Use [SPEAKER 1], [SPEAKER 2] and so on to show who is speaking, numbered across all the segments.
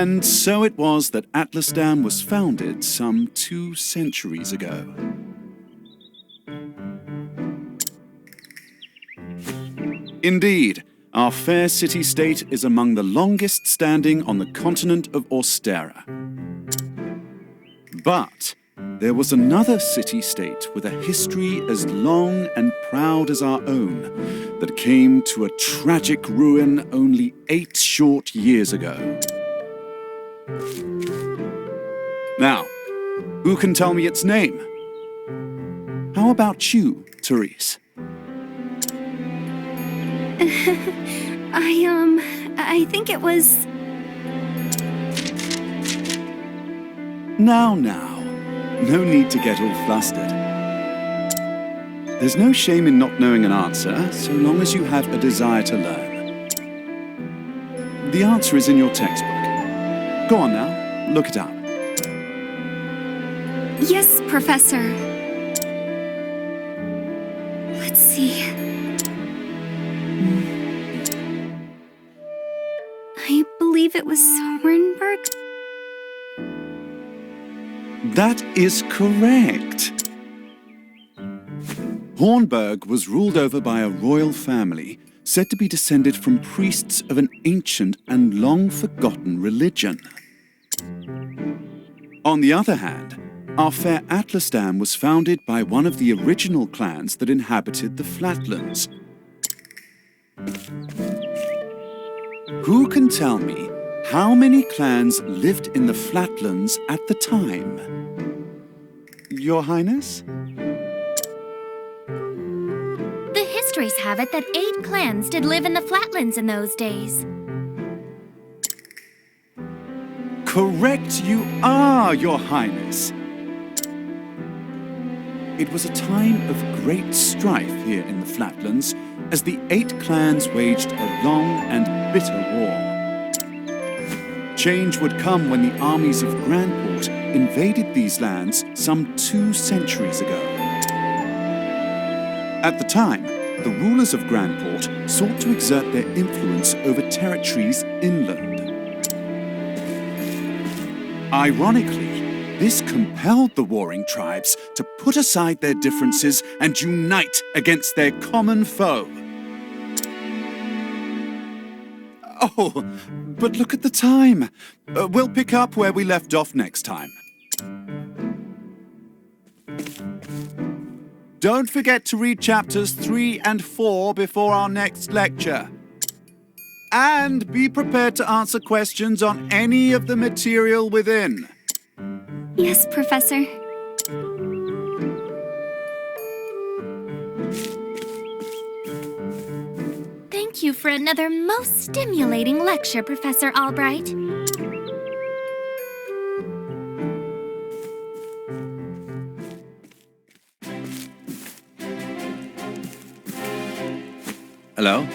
[SPEAKER 1] And so it was that Atlasdam was founded some 2 centuries ago. Indeed, our fair city-state is among the longest standing on the continent of Austera. But there was another city-state with a history as long and proud as our own that came to a tragic ruin only 8 short years ago. Now, who can tell me its name? How about you, Therese?
[SPEAKER 2] I think it was...
[SPEAKER 1] Now, no need to get all flustered. There's no shame in not knowing an answer, so long as you have a desire to learn. The answer is in your textbook. Go on now, look it up.
[SPEAKER 2] Yes, Professor. Let's see. I believe it was Hornberg.
[SPEAKER 1] That is correct. Hornberg was ruled over by a royal family said to be descended from priests of an ancient and long-forgotten religion. On the other hand, our fair Atlasdam was founded by one of the original clans that inhabited the Flatlands. Who can tell me how many clans lived in the Flatlands at the time? Your Highness?
[SPEAKER 3] The histories have it that 8 clans did live in the Flatlands in those days.
[SPEAKER 1] Correct you are, Your Highness. It was a time of great strife here in the Flatlands as the 8 clans waged a long and bitter war. Change would come when the armies of Grandport invaded these lands some 2 centuries ago. At the time, the rulers of Grandport sought to exert their influence over territories inland. Ironically, this compelled the warring tribes to put aside their differences and unite against their common foe. Oh, but look at the time. We'll pick up where we left off next time. Don't forget to read chapters 3 and 4 before our next lecture. And be prepared to answer questions on any of the material within.
[SPEAKER 2] Yes, Professor.
[SPEAKER 3] Thank you for another most stimulating lecture, Professor Albright.
[SPEAKER 1] Hello?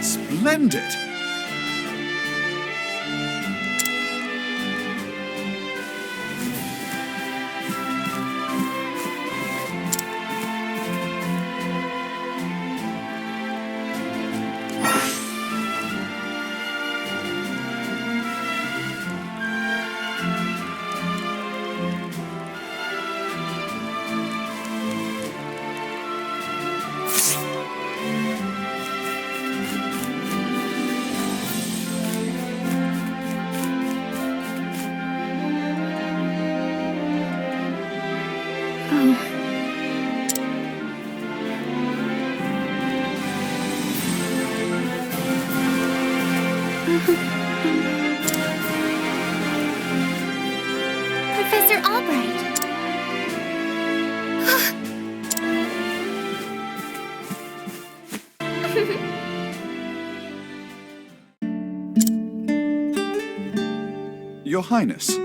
[SPEAKER 1] Splendid!
[SPEAKER 3] Professor Albright.
[SPEAKER 1] Your Highness.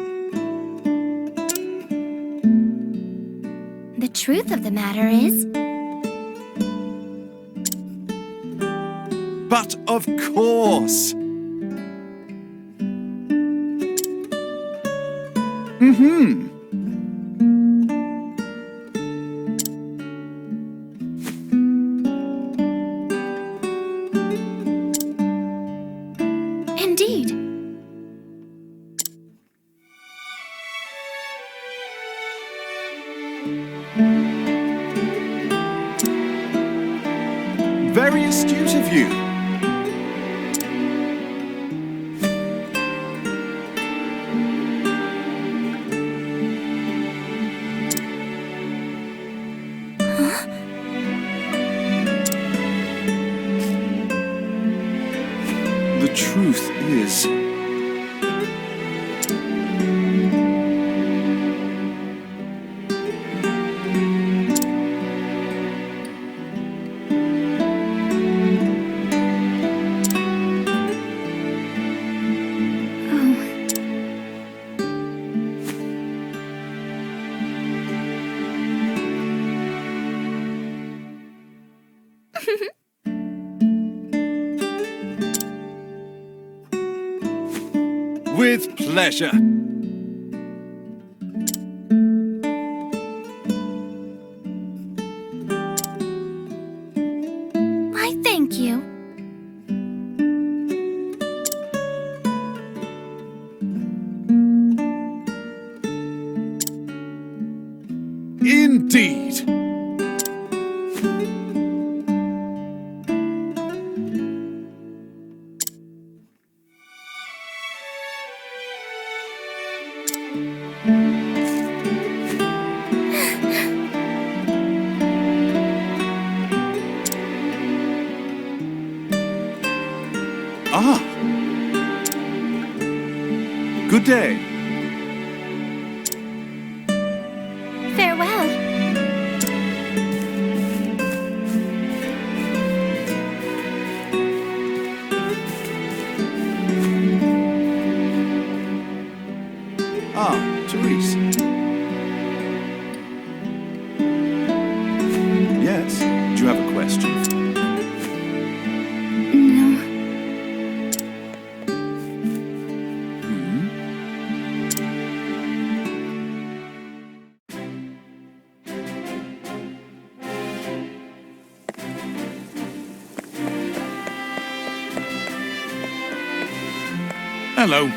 [SPEAKER 3] The truth of the matter is...
[SPEAKER 1] But of course!
[SPEAKER 3] Indeed.
[SPEAKER 1] Very astute of you. The truth is, with pleasure.
[SPEAKER 3] Why, thank you.
[SPEAKER 1] Indeed. Ah. Good day.
[SPEAKER 3] Farewell.
[SPEAKER 1] Ah, Therese. Yes, do you have a question?
[SPEAKER 2] No.
[SPEAKER 1] Hello.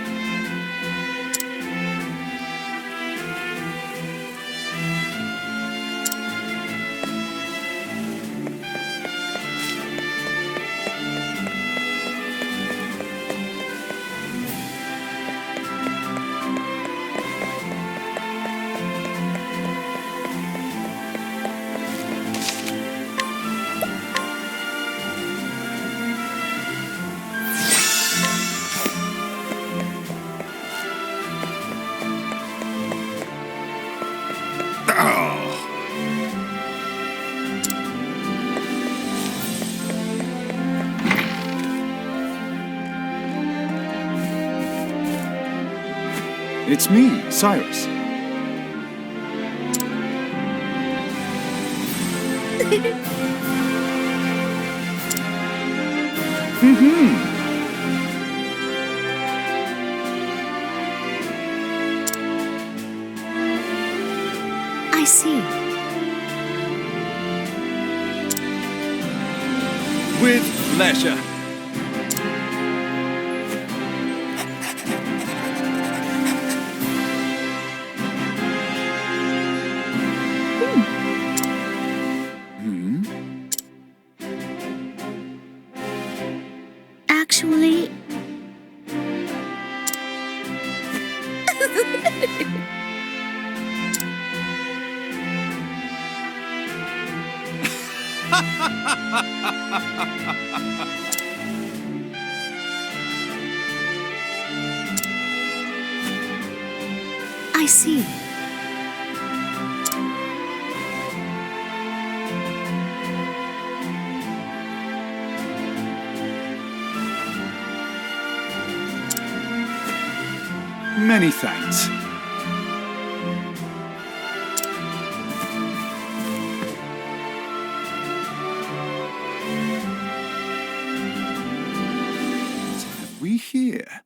[SPEAKER 1] It's me, Cyrus.
[SPEAKER 2] I see.
[SPEAKER 1] With pleasure.
[SPEAKER 2] Actually... I see.
[SPEAKER 1] Many thanks. What have we here?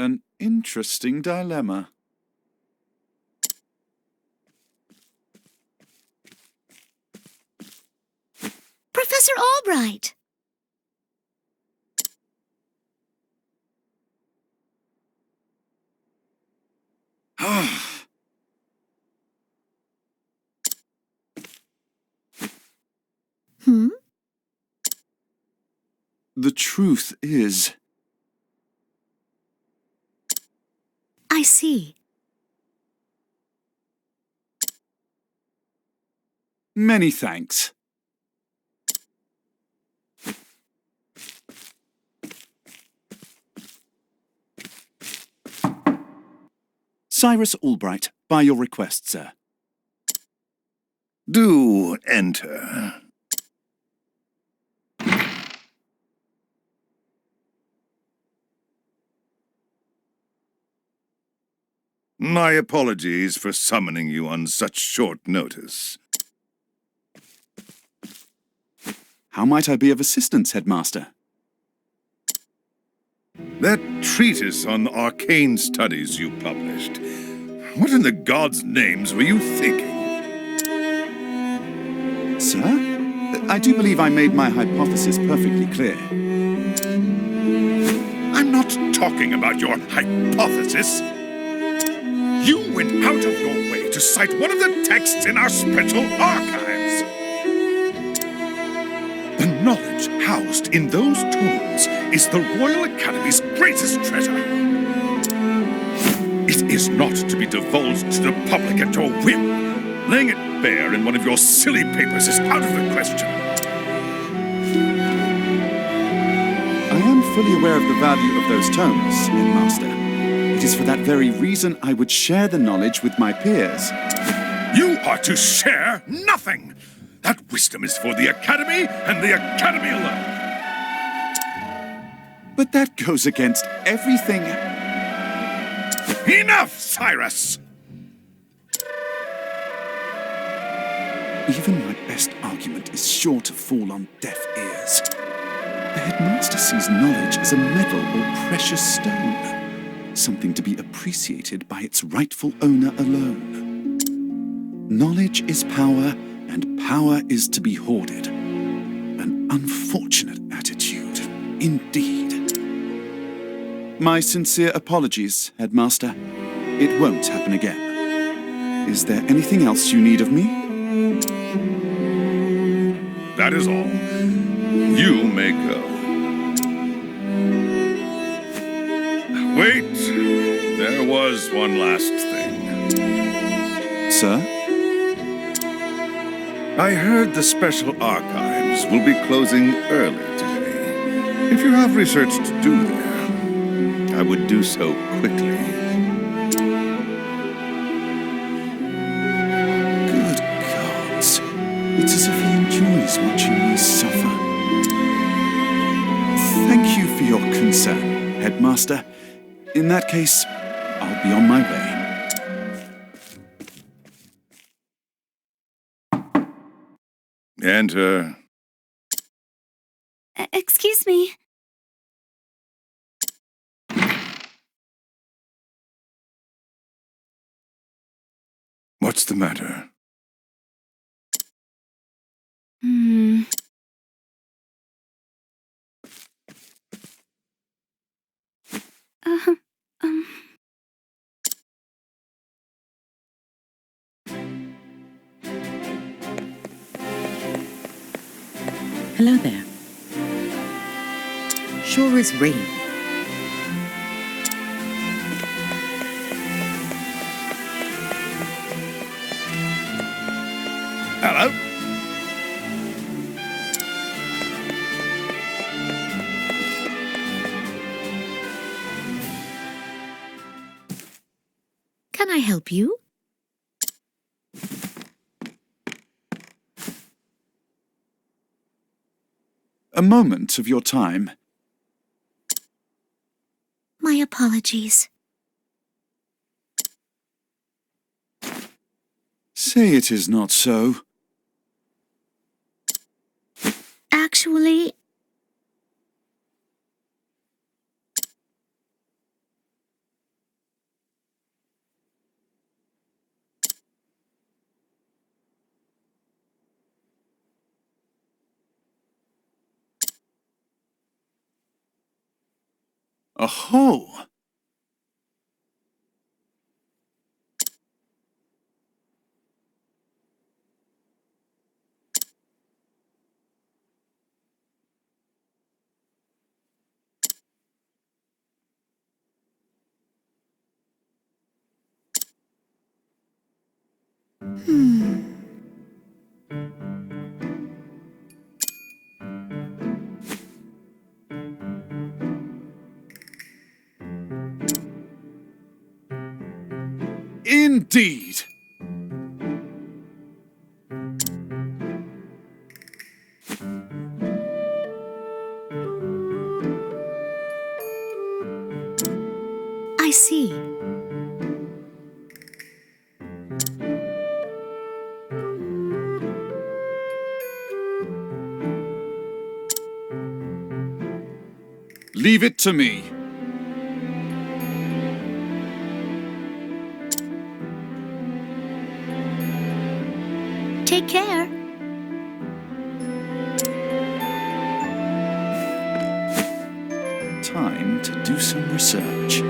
[SPEAKER 1] An interesting dilemma.
[SPEAKER 2] Professor Albright! Hmm?
[SPEAKER 1] The truth is,
[SPEAKER 2] I see.
[SPEAKER 1] many thanks. Cyrus Albright, by your request, sir.
[SPEAKER 4] Do enter. My apologies for summoning you on such short notice.
[SPEAKER 1] How might I be of assistance, Headmaster?
[SPEAKER 4] That treatise on arcane studies you published. What in the gods' names were you thinking?
[SPEAKER 1] Sir? I do believe I made my hypothesis perfectly clear.
[SPEAKER 4] I'm not talking about your hypothesis. You went out of your way to cite one of the texts in our special archives. The knowledge housed in those tomes is the Royal Academy's greatest treasure. It is not to be divulged to the public at your whim. Laying it bare in one of your silly papers is out of the question.
[SPEAKER 1] I am fully aware of the value of those tomes, Headmaster. It is for that very reason I would share the knowledge with my peers.
[SPEAKER 4] You are to share nothing! That wisdom is for the Academy and the Academy alone!
[SPEAKER 1] But that goes against everything.
[SPEAKER 4] Enough, Cyrus!
[SPEAKER 1] Even my best argument is sure to fall on deaf ears. The Headmaster sees knowledge as a medal or precious stone. Something to be appreciated by its rightful owner alone. Knowledge is power, and power is to be hoarded. An unfortunate attitude, indeed. My sincere apologies, Headmaster. It won't happen again. Is there anything else you need of me?
[SPEAKER 4] That is all. You may go. Wait, there was one last thing.
[SPEAKER 1] Sir?
[SPEAKER 4] I heard the Special Archives will be closing early today. If you have research to do there, I would do so quickly.
[SPEAKER 1] Good gods. It's as if he enjoys watching me suffer. Thank you for your concern, Headmaster. In that case, I'll be on my way.
[SPEAKER 4] Enter.
[SPEAKER 3] Excuse me.
[SPEAKER 4] What's the matter?
[SPEAKER 3] Uh,
[SPEAKER 5] Hello there. Sure is rain.
[SPEAKER 4] Hello?
[SPEAKER 2] Can I help you?
[SPEAKER 1] A moment of your time.
[SPEAKER 2] My apologies.
[SPEAKER 1] Say it is not so.
[SPEAKER 2] Actually,
[SPEAKER 1] Aho! Indeed!
[SPEAKER 2] I see.
[SPEAKER 1] Leave it to me.
[SPEAKER 2] Take care.
[SPEAKER 1] Time to do some research.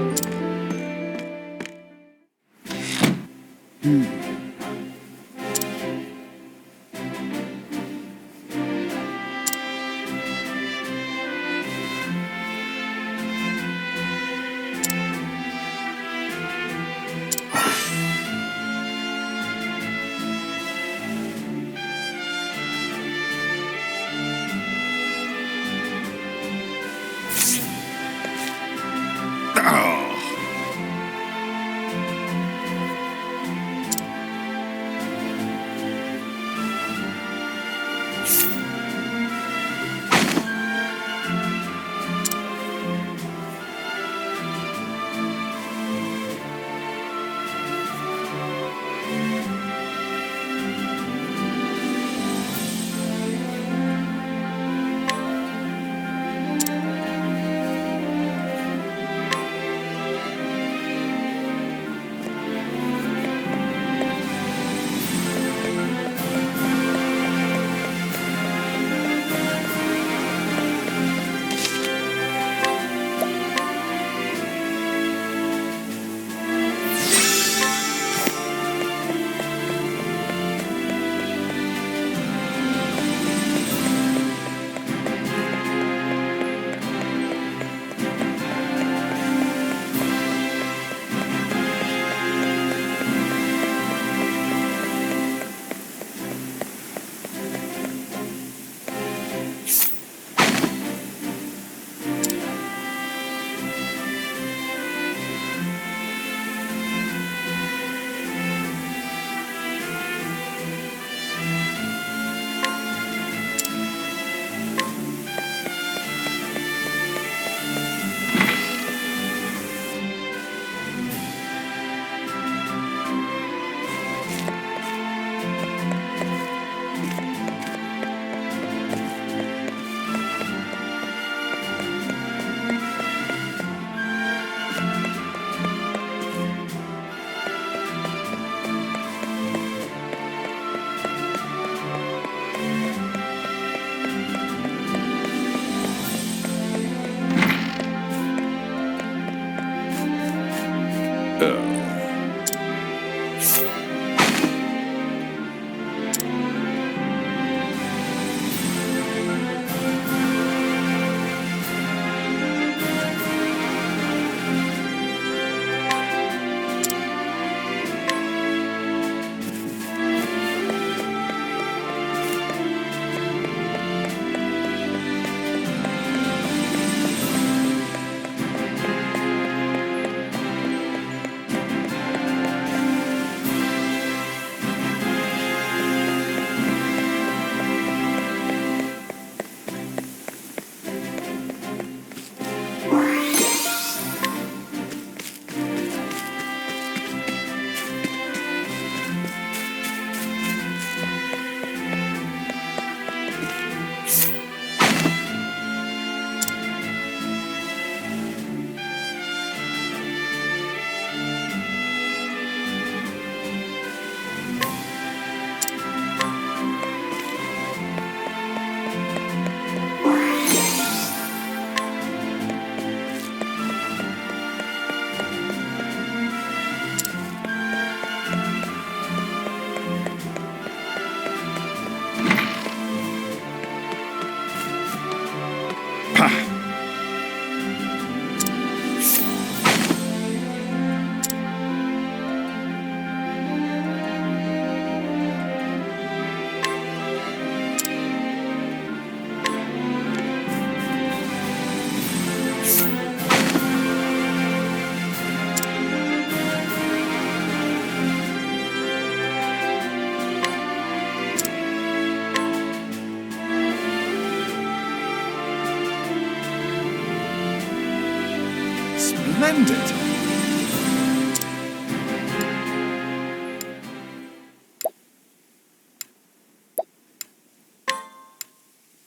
[SPEAKER 1] Splendid!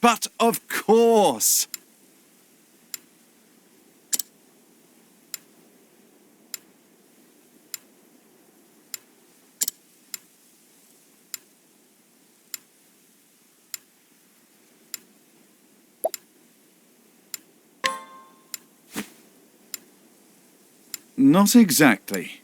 [SPEAKER 1] But of course! Not exactly.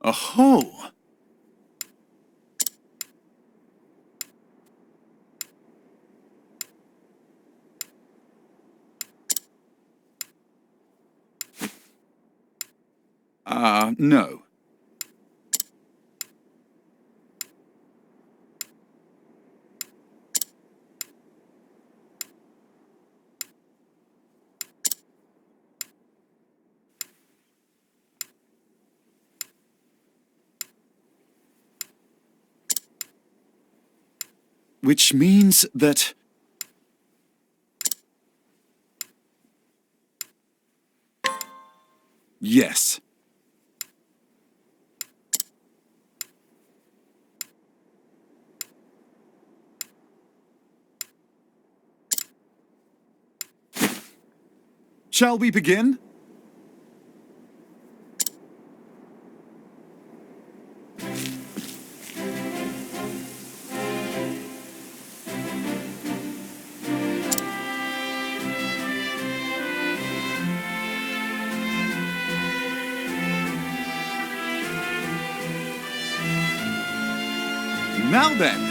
[SPEAKER 1] Oh! No. Which means that... Yes. Shall we begin? Now then.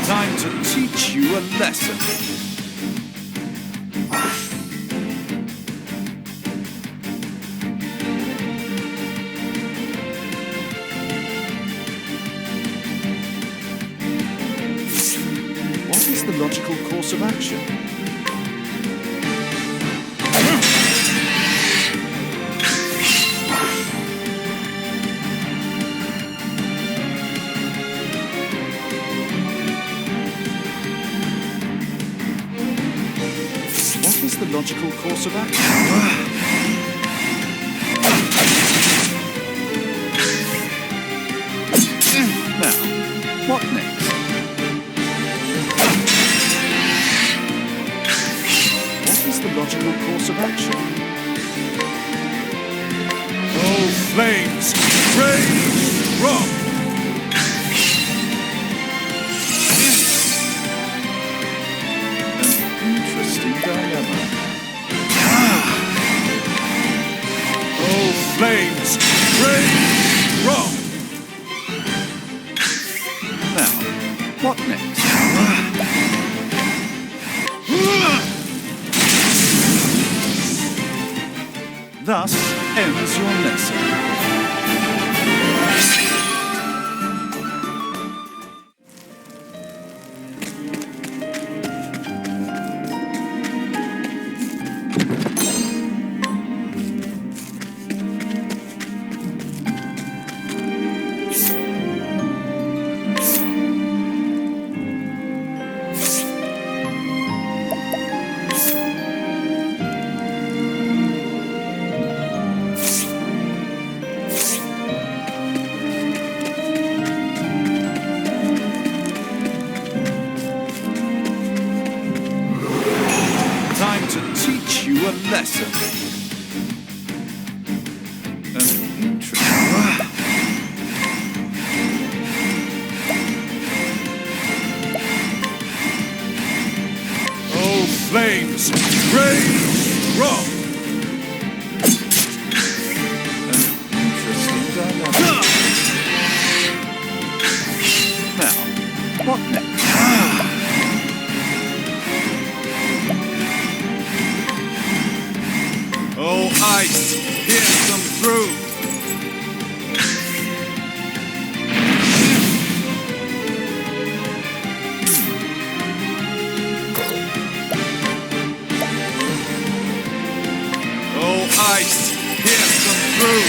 [SPEAKER 1] Time to teach you a lesson. What is the logical course of action? What is the logical course of action? Now, what next? What is the logical course of action? Oh, flames! Rage! Rock! Interesting dilemma. Oh, flames! Rage! Rock! Now, what next? Thus ends your lesson. you a lesson. An interesting... Oh, flames, rage strong! An interesting dilemma. Now, what next? Oh, ice, pierce them through! Ice, pierce them through.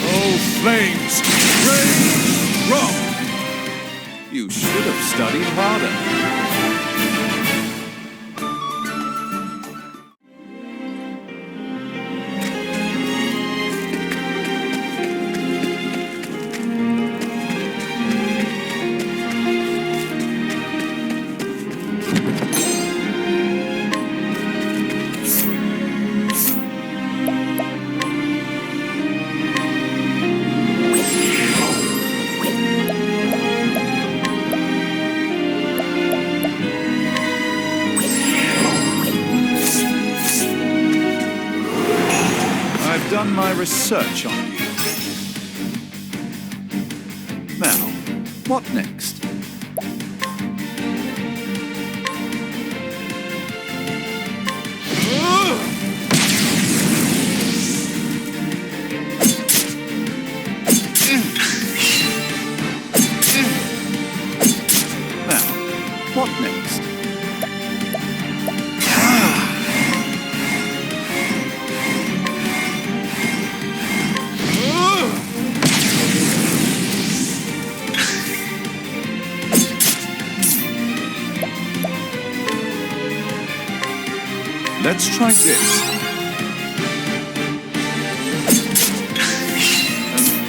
[SPEAKER 1] Oh, flames, rage strong. You should have studied harder. I've done my research on you. Now, what next? Now, what next? Let's try this.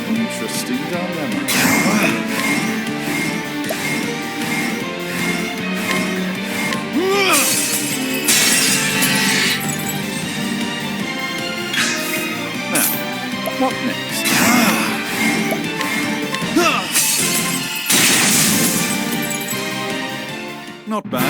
[SPEAKER 1] An interesting dilemma. Now, what next? Not bad.